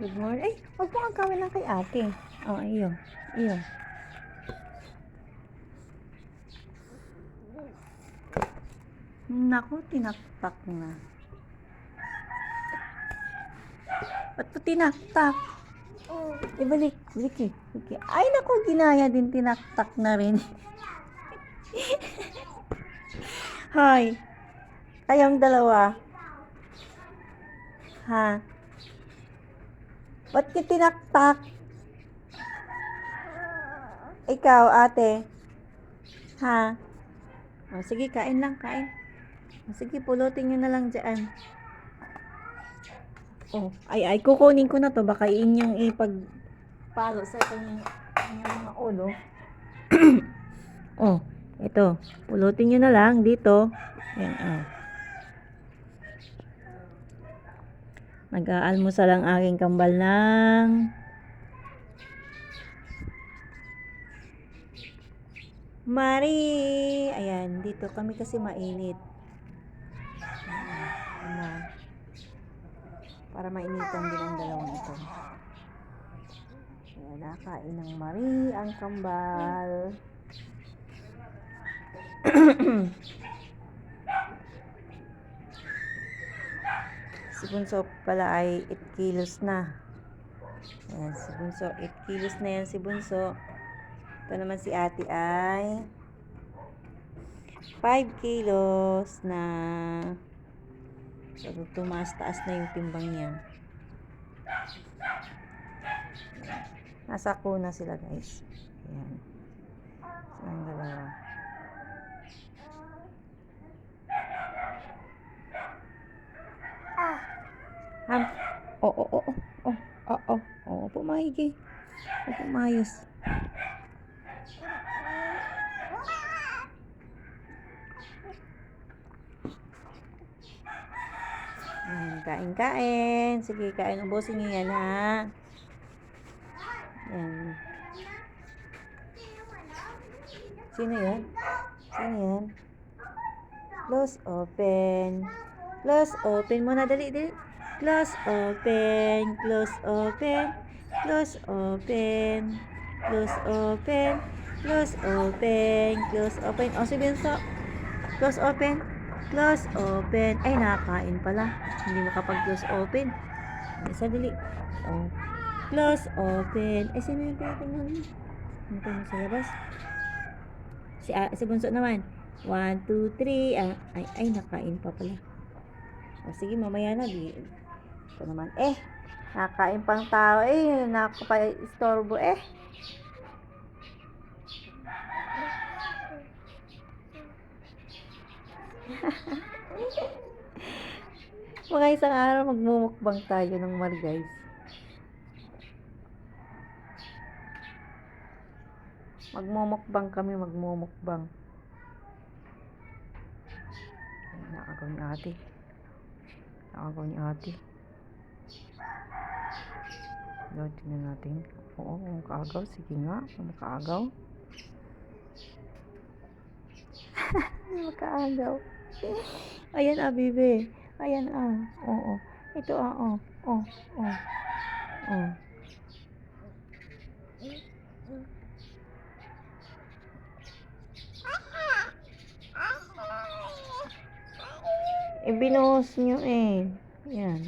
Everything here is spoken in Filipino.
Good morning. Ay, huwag mo kang kawin lang kay ate. Oh, iyo. Iyo. Naku, tinaktak na. Ba't po tinaktak? Ibalik. Balik eh. Okay. Ay, naku, ginaya din. Tinaktak na rin. Hoy. Kayong dalawa. Ha? Ba't niyo tinaktak? Ikaw, ate. Ha? Oh, sige, kain lang, kain. Oh, sige, pulutin nyo na lang dyan. Oh, ay, kukunin ko na to. Baka inyong ipagpalo sa kanyang mga ulo. Oh, ito. Pulutin nyo na lang dito. Ayan, oh. Nag-aalmusal ang aking kambal ng Marie. Ayan, dito kami kasi mainit. Para mainitan din ang dalawang ito. Ayan, nakain ng Marie ang kambal. Si Bunso pala ay 8 kilos na. Ayan, si Bunso, 8 kilos na yan si Bunso. Ito naman si ate ay 5 kilos na. So, tumaas-taas na yung timbang niya. Nasa kuna sila, guys. Ayan. Silang dalawa. Ham. Oo, pumahigi. Pumayos. Kain. Sige, kain. Ubusin nyo yan, ha? Yan. Sino yan? Close, open. Close, open muna. Dali. Close, open. Close, open. Close, open. Close, open. Close, open. Close, open. O, si Benso. Close, open. Close, open. Ay, nakakain pala. Hindi makapag-close, open. Isa, dali. O. Close, open. Ay, sino yung tinatingnan mo? Ano mo sa labas? Si Bunso naman. 1, 2, 3. Ay, nakain pa pala. O, sige, mamaya na. Ito naman. Nakain pang tao. Nakapa-istorbo Mga isang araw magmumukbang tayo ng Mar, guys. Magmumukbang kami. Nakagaw ni ate. Tingnan natin. Oo, makaagaw. Sige nga, makaagaw. Makaagaw. Ayan, bibi. Ayan, Oo. Ito, Oo. Binuhos nyo Yan.